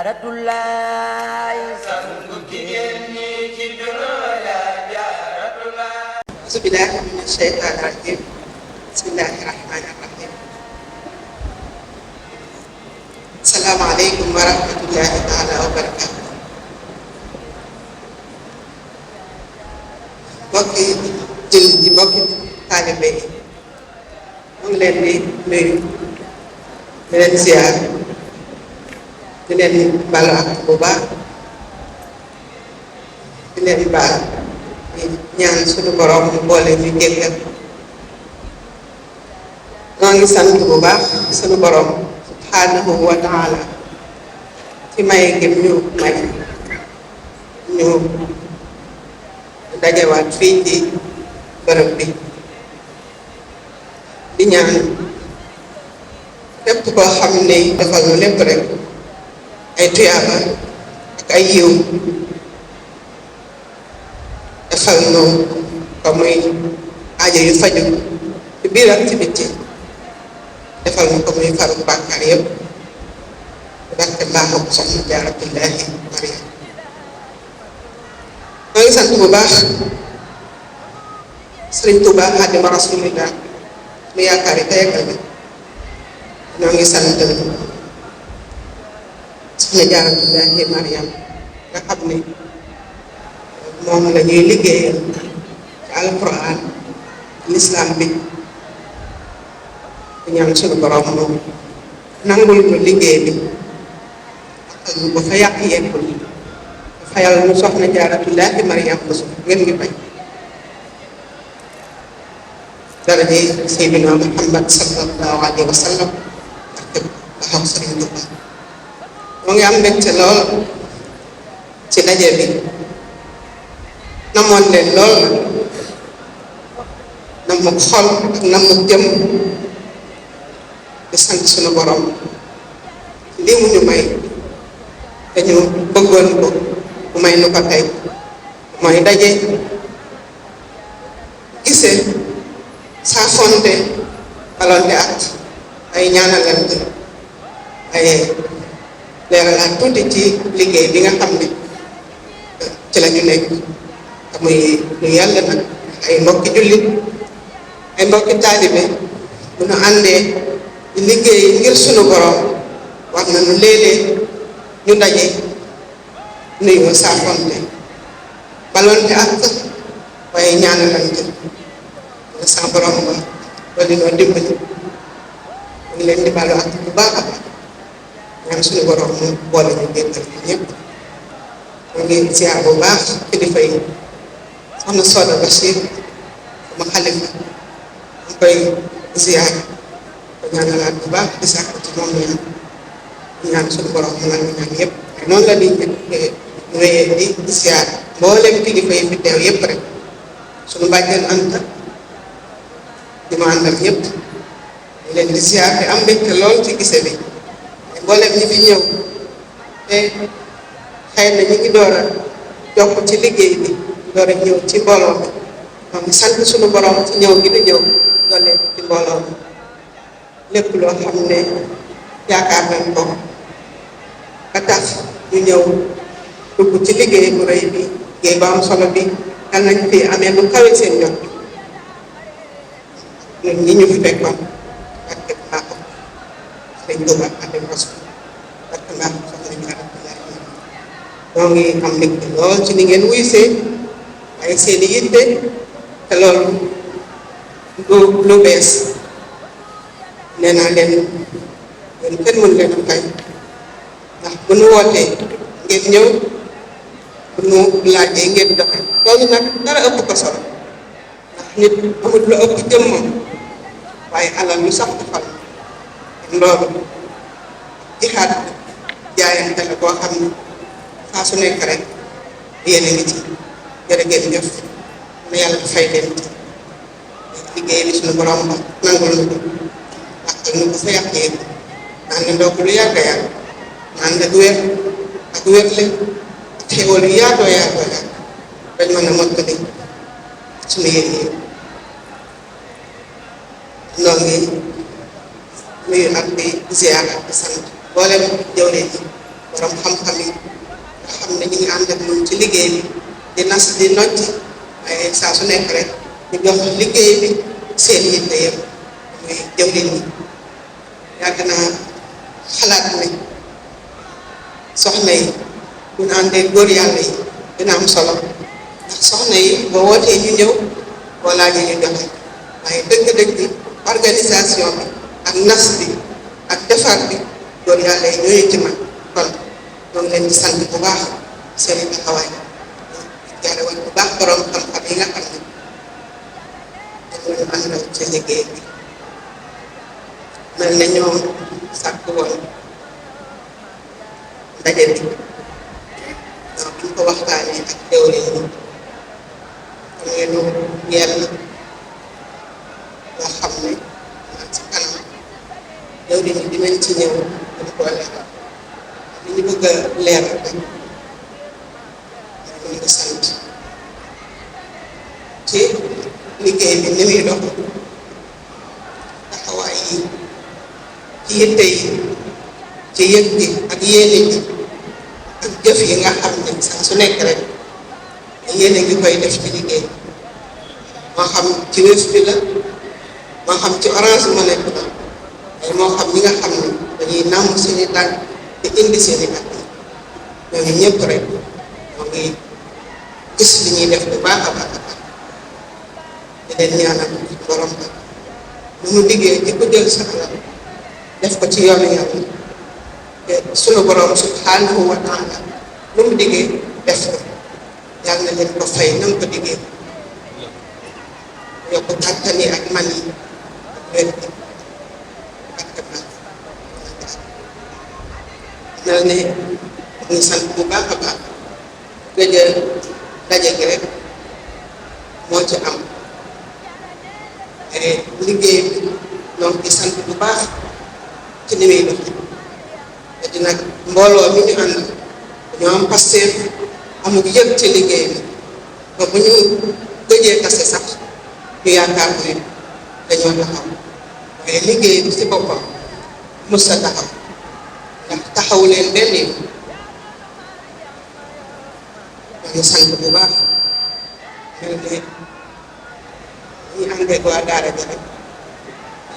jaaratulaay sangu jigéen ñi ci dunya jaaratulaay. Auzu billaahi mina shaytaani rajiim. Bismillaahi rahmaani rahiim. Assalaamu aleykum wa rahmatullaahi taala wa barakaatu. Mbokki jullit yi, mbokki taalibe yi, mu ngi leen di nuyu di leen ziar di leen balu ak bu baax di leen baal di ñaan suñu borom mu boole ñu jéggal. noo ngi sant bu baax suñu borom subhanahu wa taala ci may gëm ñu may ñu dajewaat fii ci bërëb bi di ñaan lépp koo xam ne defal ñu lépp rek ay tuyaaba ak ay yiw defal ñu ko muy aajo yu faju ci biir ak ci bitti defal ñu ko muy faru bàkkaar yëpp barke baaxam soxna Jaaratullaahi Mariam. maa ngi sant bu baax Sëriñ Tuuba Xaadimu Rasuulillah mu yaakaar yi tey ak ëllëg. ñoo ngi sant soxna Jaaratullaahi Mariam nga xam ne moom la ñuy liggéeyal ci alquran lislaam bi di ñaan suñu borom moom nangul ñu liggéey bi ak ñu ba fa yàq yeggul dafa yàlla ñu soxna Jaaratullaahi Mariam ba ngeen ngi bay daraje Seydina Muhammad sallallahu alayhi wa sallam ak baxaw Sëriñ Tuuba. moo ngi am mbégte lool ci daje bi namoon leen lool nag namu xol ak namu jëm di sant sunu borom lii mu ñu may dañu bëggoon ko mu may nu ko tey mooy daje gisee saafonte balonte ak ay ñaanalante ay leeralaat tuuti ci liggéey bi nga xam ne ci la ñu nekk te muy lu yàlla nag ay mbokki jullit ay mbokki taalibe bu ñu àndee di liggéey ngir sunu borom wax na nu léeg-léeg ñu daje nuyu saafonte balonte ak waaye ñaanalante na sa borom ba loolu noo dimbali mu ngi leen di balu ak bu baax a baax ñaan suñu borom mu boole ñu jéggal ñu ñëpp. mu ngi ziar bu baax kilifa yi soxna Soda Bachir sama xalifa mu koy ziar ko ñaanalaat bu baax di sàkk ci moom ñaan suñu borom mu nangu ñaan yëpp noonu la di wéyee di ziar mboolem kilifa yi fi teew yëpp rek suñu bàjjen Anta di ma àndal ñëpp ñu leen di ziar te am mbégte lool ci gise bi mboolem ñi fi ñëw te xëy na ñu ngi door a jokk ci liggéey bi door a ñëw ci mbooloo mi moom sant suñu borom ci ñëw gi di ñëw doole ci mbooloo mi lépp loo xam ne yaakaar nañ ko ba tax ñu ñëw dugg ci liggéey bu rëy bi liggéey ba am solo bi yal nañ fi amee lu kawe seen jot ñun ñi ñu fi fekkoon ak képp baaxam Sëriñ Tuuba Xaadimu Rasuul ak mbaax soxna Jaaratullaahi ñoo ngi am mbégte lool ci ni ngeen wuysee waaye seen i yitte te loolu lu bees nee naa leen yéen kenn mën leen a fay ndax bu nu wootee ngeen ñëw bu nu laajee ngeen doxe loolu nag dara ëpp ko solo ndax nit amul lu ëpp jëmmam waaye alal lu sax defal loolu jixaat jaayante la boo xam ne saa su nekk rek yéen a ngi ci jërë ngeen jëf na yàlla fay leen ci liggéey bi suñu borom ba nangul na ko ndax nu ko fa yàqee naan na ndox lu yàgg a yàgg naan nag wér ak wérle ak xéwal yu yaatoo yaatoo yàgg dañ mën a mottali suñu yéen yi noo ngi nuyu ak di ziar ak di sant boolem jëwriñ yi borom xam-xam yi nga xam ne ñu ngi ànd ak ñun ci liggéey bi di nas di nocc waaye saa su nekk rek ñu jox liggéey bi seen yitte yëpp muy jëwriñ yi yàgg naa xalaat ne soxna yi bu ñu àndee góor yàlla yi dina am solo ndax soxna yi boo wootee ñu ñëw boo laajee ñu joxe waaye dëgg-dëgg organisation bi ak nas bi ak defar bi góor yàlla yi ñooñu ci man kon ñoo ngi leen di sant bu baax seen i taxawaay jaare woon bu baax borom xam-xam yi nga xam ne dañu àndal ci liggéey bi mel na ñoo sàkk woon ndaje bi donc buñ ko waxtaanee ak teewle yi xam ngeen yell loo xam ne man ci kanam teewle yi dinañ ci ñëw di ko leeral li ñu bëgg a leeral rek ñu ngi sant ci liggéey bi ni muy dox taxawaay yi ci yitte yi ci yëg gi ak yéene gi ak jëf yi nga xam ne saa su nekk rek yéene gi koy def ci liggéey moo xam ci Wave bi la moo xam ci Orange Money bi la ay moo xam ñi nga xam ne dañuy nàmm seeni tànk di indi seeni at ñooñu ñëpp rek moo ngi gis li ñuy def bu baax a baax a baax di leen ñaanal borom ba lu mu liggéey di ko jël sa alal def ko ci yoonu yàlla te sunu borom subhanahu wa taala lu mu liggéey def ko yàlla na leen ko fay na mu ko liggéey yokk kàttan yi ak man yi ak wér gi mel ne ñu sant bu baax a baax gëj a daje gi rek moo ci am liggéey bi donc di sant bu baax ci ni muy dox te dina mbooloo mi ñu ànd dañoo am pasteef amul yëg ci liggéey bi ba bu ñu gëjee tase sax ñu yaakaar ne dañoo taxaw waaye liggéey bi ci boppam mës a taxaw ndax taxaw leen benn yoon ñu sant bu baax mel ne ñu ànd ak waa daara ji rek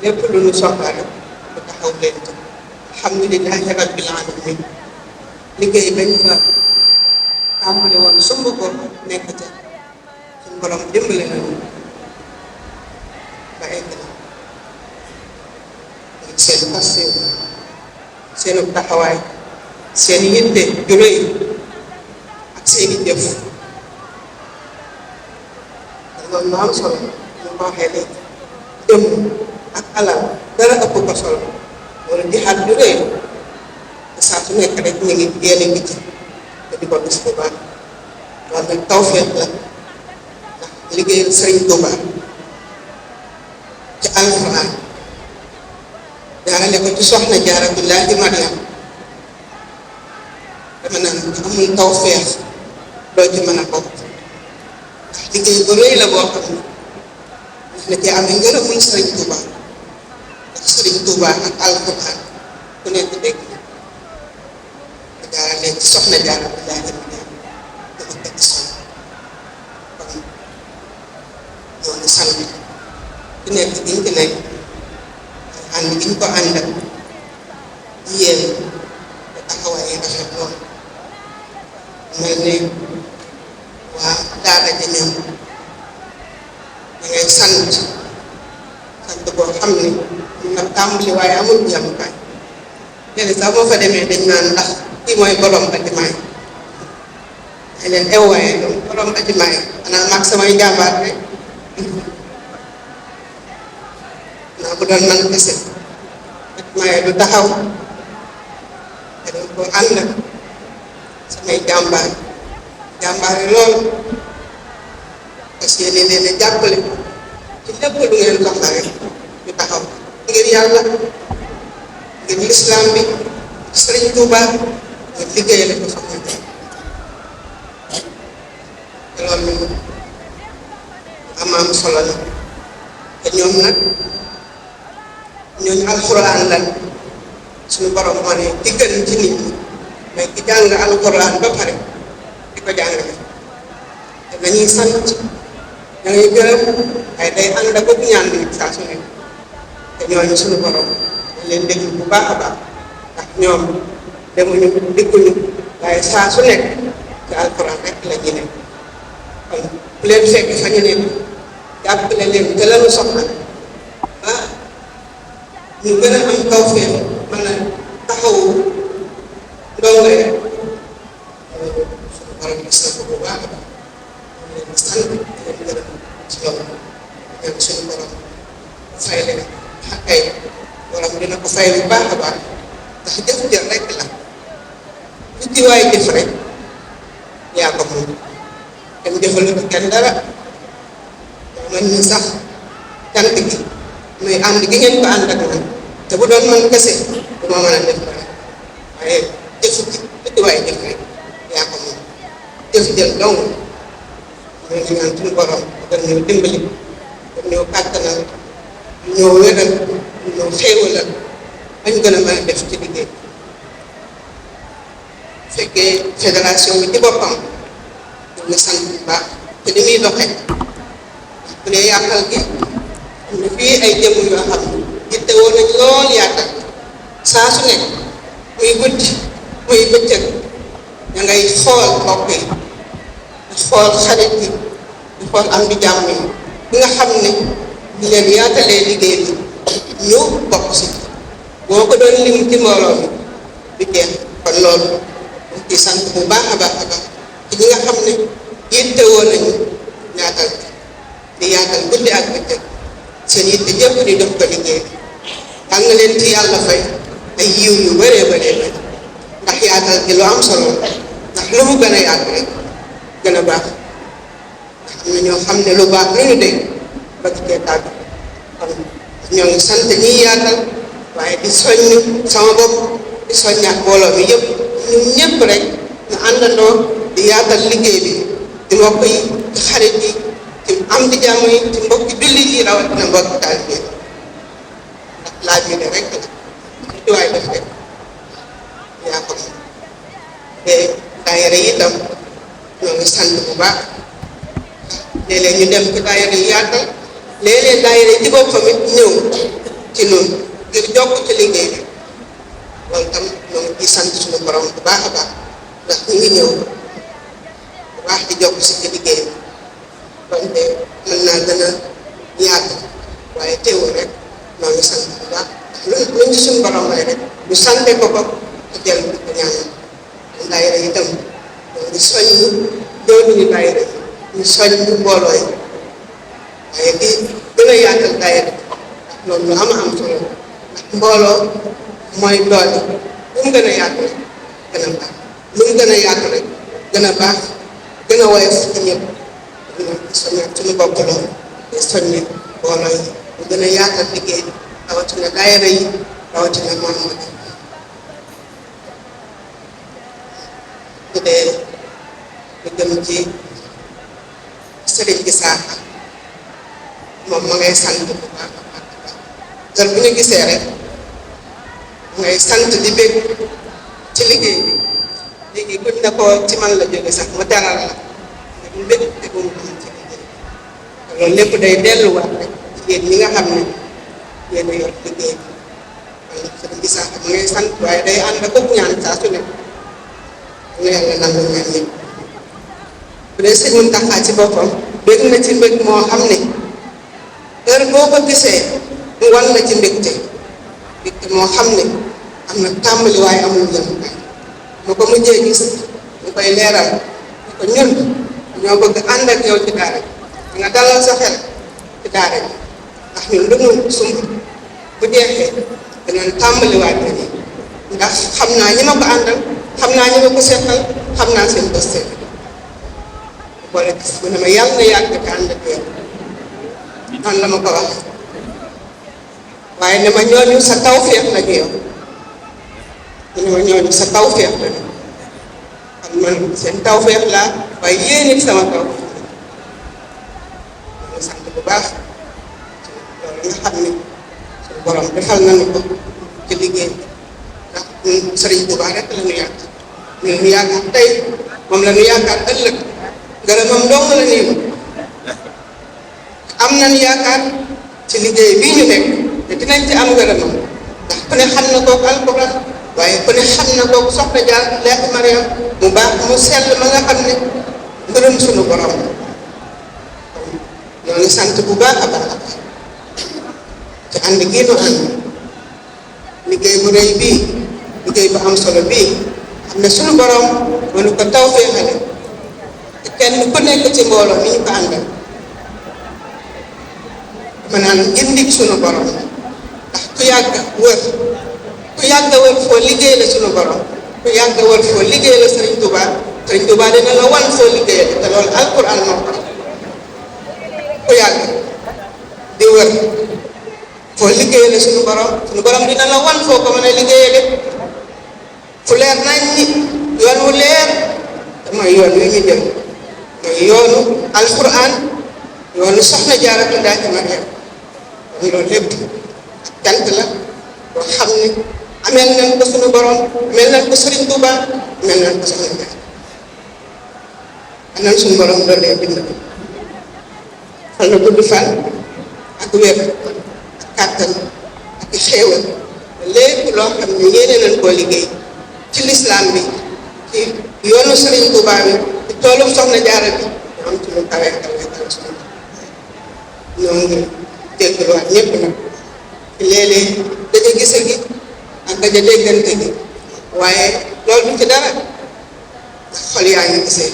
lépp lu ñu soxla rek ñu taxaw leen ci alhamdulilahi rabbil alamin liggéey bañ fa tàmbali woon sumb ko nekk ca suñu borom dimbale nañu ba egg na seen passew seenu taxawaay seen yitte ju rëy ak seeni jëf loolu lu am solo ñu ko waxee léegi jëm ak alal dara ëpp ko solo wala jihaad ju rëy te saa su nekk rek ñu ngi yéene ngi ci te di ko gis bu baax loolu nag tawfeex la ndax liggéeyal Sëriñ Tuubaa ci alxuraan jaarale ko ci soxna Jaaratullaahi Mariam dama naan amul tawfeex doo ci mën a bokk ndax liggéey bu rëy la boo xam ne ndax na ci amee ngërëmul Sëriñ Tuubaa ndax Sëriñ Tuubaa ak alxuraan ku nekk dégg nga jaarale ci soxna Jaaratullaahi Mariam dafa teg son kon ñoo ngi sant ku nekk gi ñu ci nekk ànd gi ñu ko àndal yéen te taxawaay yi rafet lool mel ne waa daara ja ñoom da ngay sant boo xam ne mun na tàmbali waaye amul yamukaay léegi sax boo fa demee dañ naan ndax kii mooy borom bâtiment yi dañ leen waaye borom bâtiment yi xanaa mag samay jàmbaar rek naa bu doon man kese bâtiment yi du taxaw te dañ ko ànd samay jàmbaar yi loolu parce que yéen leen a jàppale ci lépp lu ngeen soxla rek ñu taxaw ngir yàlla ngir lislaam bi Sëriñ Tuubaa nga liggéeyale ko soxna te loolu am solo la te ñoom nag ñooñu alxuraan lan suñu borom moo ne di gën ci nit ñi mais ki jàng alquran ba pare di ko jàngale te dañuy sant da ngay gërëm waaye day ànd ak ñaan bi saa su nekk te ñooñu suñu borom dañ leen déglu bu baax a baax ndax ñoom demuñu dikkuñu waaye saa su nekk ci alquran rek la ñu nekk kon ku leen fekk fa ñu nekk jàppale leen te lañu soxla ba ñu gën a am tawfeex mën a taxawu ndongo yi suñu borom gis na ko bu baax a baax ñu leen di sant di leen gërëm ci loolu ñaan suñu borom fay leen xàkkay borom dina ko fay bu baax a baax ndax jëf jël rek la lu ci waay jëf rek yaa ko moom kenn jëfalu ko kenn dara man ñu sax cant gi muy ànd gi ngeen ko ànd ak man te bu doon man kese du ma mën a def dara waaye jëf ji lu ci waay jëf rek yaa ko moom jëf jël dong ñoo ngi ñaan suñu borom gën ñoo dimbali gën ñoo kàttanal ñoo wéral ñoo xéewalal bañ gën a mën a def ci liggéey fekkee fédération bi ci boppam ñu ngi sant bu baax te ni muy doxee bu dee yaatal gi am na fii ay jëmm yoo xam ne yitte woon nañ lool yaatal saa su nekk muy guddi muy bëccëg da ngay xool mbokk yi di xool xarit yi di xool am di jàmm yi bi nga xam ne ñu leen yaatalee liggéey bi ñu bokk si boo ko doon lim ci mbooloo mi du jeex kon loolu dañ ciy sant bu baax a baax a baax ci ñi nga xam ne yitte woon nañu yaatal di yaatal guddi ak bëccëg seen yitte yëpp di dox ko liggéey dal nga leen ci yàlla fay ay yiw yu bëree bëree bëri ndax yaatal gi lu am solo ndax lu mu gën a yaatu rek gën a baax ndax am na ñoo xam ne lu baax lu ñu dégg bëgg cee tàgg kon ñoo ngi sant ñiy yaatal waaye di soññ sama bopp di soññaat mbooloo mi yëpp ñun ñëpp rek ñu àndandoo di yaatal liggéey bi di mbokk yi ci xarit yi ci am di jàmm yi ci mbokki jullit yi rawatina mbokki taalibe yi ndax laaj yi ne rek la ci waay def rek yaa ko moom te daayira yi itam ñoo ngi sant bu baax léeg-léeg ñu dem ci daayira yi yaatal léeg-léeg daayira yi ci boppam it ñëw ci noonu ngir jokk ci liggéey bi loolu tam ñoo ngi ciy sant suñu borom bu baax a baax ndax ñu ngi ñëw bu baax di jokk si ci liggéey bi konte mën naa gën a yaatu waaye teewul rek ñoo ngi sant bu baax ndax luñ ci suñu borom may rek ñu sante ko ko te jël di ko ñaanal daayira yi itam ñoo ngi soññu jëwriñu daayira yi ñu soññu mbooloo yi waaye di gën a yaatal daayira loolu lu am solo ndax mbooloo mooy doole lu mu gën a yaatu rek gën a baax lu mu gën a yaatu rek gën a baax gën a woyof ci ñëpp dina soññaat suñu bopp loolu te soññi mbooloo yi ñu gën a yaatal liggéey bi rawatina daayira yi rawatina membre yi bu dee lu jëm ci sëriñ gi saaka moom ma ngay sant bu baax a baax heure bu ñu gisee rek ngay sant di bég ci liggéey bi léegi buñ ne ko ci man la jóge sax mu teral la nga du bég te bu mu am ci liggéey loolu lépp day delluwaat rek ci yéen ñi nga xam ne yéen a yor liggéey bi kon sëriñ gi sax ma ngay sant waaye day ànd ak ñaan saa su ne ñu yàlla nangu ñaan ñëpp bu dee sëñ Muntaxa ci boppam bég na ci mbég moo xam ne heure boo ko gisee mu wan na ci mbégte moo xam ne am na tàmbali waaye amul yemukaay mu ko mujjee gis ñu koy leeral ñu ko ñun ñoo bëgg ànd ak yow ci daara ji nga dalal sa xel ci daara ji ndax ñun lu mu sumb bu jeexee danañ tàmbaliwaat na ni ndax xam naa ñi ma ko àndal xam naa ñi ma ko seqal xam naa seen posté boole gis mu ne ma yàlla na yàgg te ànd ak yow noonu la ma ko wax waaye ne ma ñooñu sa tawféex la ñu yow ne ma ñooñu sa tawféex la ñu kon man seen tawféex laa waaye yéen it sama tawféex la sant bu baax loolu nga xam ne suñu borom defal nañu ko ci liggéey bi ndax ñun Sëriñ Tuubaa rek la ñu yàgg ñu ñu yaakaar tey moom la ñu yaakaar ëllëg ngërëmam dong la nii am nañ yaakaar ci liggéey bii ñu nekk te dinañ ci am ngërëmam ndax ku ne xam na kooku alquran waaye ku ne xam na kooku soxna Jaar leex Mariam mu baax mu sell ma nga xam ne ngërëm sunu borom ñoo ngi sant bu baax a baax ci ànd gii nu ànd liggéey bu rëy bii liggéey bu am solo bii xam ne sunu borom mënu ko taw féexale te kenn ku nekk ci mbooloo mi ñu ko àndal ma naan gindik sunu borom ndax ku yàgg wër foo liggéey la sunu borom ku yàgg wër foo liggéey la Sëriñ Tuubaa dina la wan foo liggéey te loolu alquran moo ko ku yàgg di wër foo liggéey la sunu borom dina la wan foo ko mën a liggéeyee de fu leer nañ ni yoon wu leer te mooy yoon wi ñu jëm mooy yoonu alquran yoonu soxna Jaaratullaahi Mariam loolu lépp cant la boo xam ne ameel nañ ko sunu borom ameel nañ ko Sëriñ Tuubaa ameel nañ ko soxna Jaar am nañ sunu borom loolu lay dimbali fal na gudd fan ak wér ak kàttan ak xéewal lépp loo xam ne yéene nañ koo liggéey ci lislaam bi ci yoonu Sëriñ Tuubaa bi ci toolum soxna Jaara bi ñu am ci lu kawe sunu ñoo ngi jéggaluwaat ñëpp nag ci léeg-léeg daja gise gi ak daja déggante gi waaye loolu du ci dara ndax xol yaa ngi gisee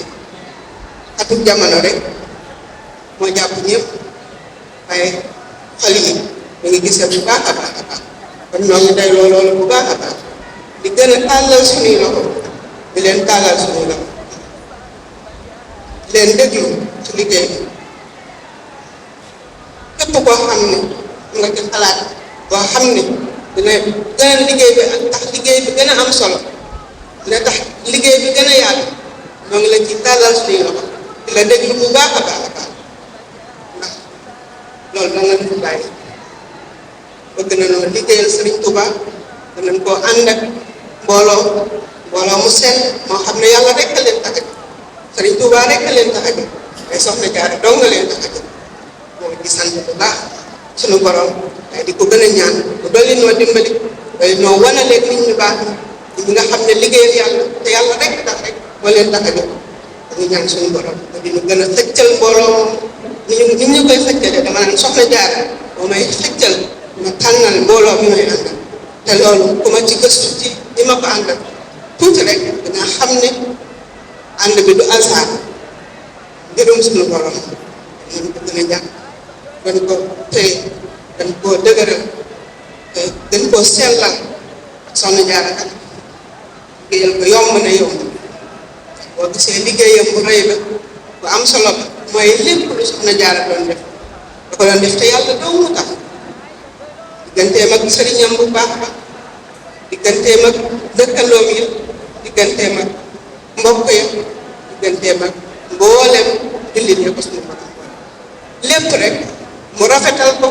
atum jamono rek moo jàpp ñëpp waaye xol yi ñu ngi gisee bu baax a baax a baax kon ñoo ngi day loolu bu baax a baax di gën a tàllal suñuy loxo di leen tàllal suñuy loxo di leen déglu ci liggéey bi képp koo xam ne nga ci xalaat boo xam ne dina gën a liggéey bi ak tax liggéey bi gën a am solo dina tax liggéey bi gën a yaatu ñoo ngi la ci tàllal suñuy loxo di la déglu bu baax a baax a baax ndax loolu da nga fi bàyyi bëgg na noo liggéeyal Sëriñ Tuubaa danañ koo ànd ak mbooloo mu sell moo xam ne yàlla rek a leen tax a jóg Sëriñ Tuubaa rek a leen tax a jóg ay soxna Jaara dong nga leen tax a jóg moo di sant bu baax sunu borom day di ko gën a ñaan bu dolli noo dimbali dolli noo wanaleeg nit ñu baax ñi nga xam ne liggéeyal yàlla te yàlla rek tax rek moo leen tax a jóg dañu ñaan suñu borom te di ñu gën a xëccal mbooloo moom ni ñu koy xëccalee dama naan soxna Jaara moo may xëccal ma tànnal mbooloo mi may àndal te loolu ku ma ci gëstu ci li ma ko àndal tuuti rek danga xam ne ànd bi du alsaar mbirum suñu borom ñu ko gën a jàng gën ko téye gën koo dëgëral te gën koo sellal soxna Jaara kat liggéeyal ko yomb na yomb boo gisee liggéeyam bu rëy ba bu am solo ba mooy lépp lu soxna Jaara doon def da ko doon def te yàlla dong mu tax digganteem ak sëriñam bu baax ba digganteem ak dëkkandoom yi digganteem ak mbokk ya digganteem ak mboolem jullit ya ko suñu borom lépp rek mu rafetal ko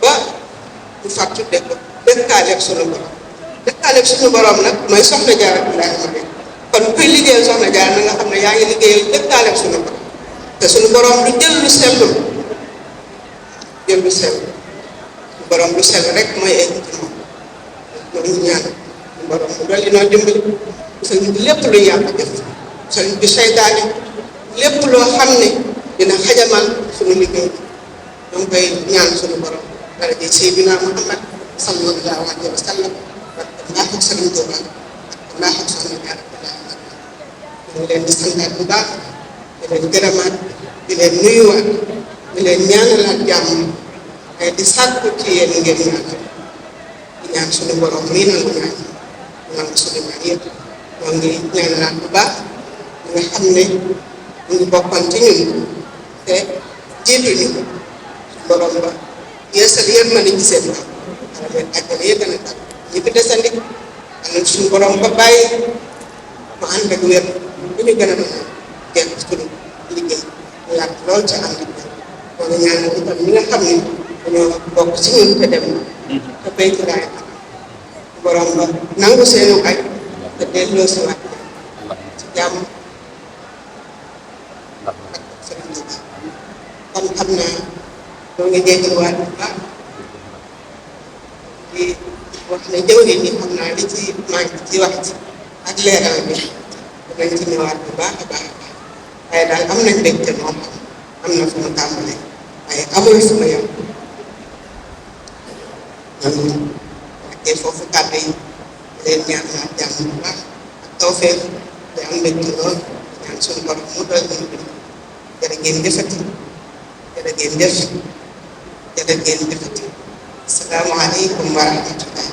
ba mu fàttu de ko dëkkaaleeg suñu borom dëkkaaleeg suñu borom nag mooy soxna Jaara Mariam kon kuy liggéeyal soxna Jaara na nga xam ne yaa ngi liggéeyal dëkkaaleeg suñu borom te suñu borom lu jël lu sellul jël lu sell suñu borom lu sell rek mooy egg ci moom loolu ñaan suñu borom mu dolli noo dimbali sëriñ bi lépp lu yàq def sëriñ bi seytaane lépp loo xam ne dina xajamal suñu liggéey ñoo ngi koy ñaan suñu borom dara ji Seydina Muhammad sallallahu alayhi wa sallam barke mbaaxu Sëriñ Tuubaa barke mbaaxu soxna Jaara ñu ngi leen di santaat bu baax di leen gërëmaat di leen nuyuwaat di leen ñaanalaat jàmm ay di sàkku ci yéen ngeen ñaanal di ñaan suñu borom mii nangu ñaan nangu suñu ñaan yëpp ñoo ngi ñaanalaat bu baax ñi nga xam ne ñu ngi bokkoon ci ñun te jiituñu borom ba yeesal yërmande ci seen bopp xanaa leen àjjana yëpp a tax ñi fi desandi xanaa suñu borom ba bàyyi mu ànd ak wér bu ñu gën a mën a jeex suñu liggéey ñu yàgg lool ci ànd ak wér moo ngi ñaanal itam ñi nga xam ne dañoo bokk ci ñun te dem te béy ci daay borom ba nangu seenu ay te delloo si waat ci jàmm ak Sëriñ Tuuba kon xam naa ñoo ngi jégaluwaat bu baax di wax ne jëwriñ ñi xam naa li ci manqué ci wax ci ak leeral bi dinañ ci ñëwaat bu baax a baax waaye daal am nañ mbégte moom am na fu mu tàmbalee waaye amul fu mu yem ñoom wàccee foofu kàddu yi leen ñaan naa jàmm bu baax ak tawfeex te am mbégte lool ñaan suñu borom mu doy ñu bi jërë ngeen jëfati jërë ngeen jëf jërë ngeen jëfati asalaamaaleykum wa rahmatullahi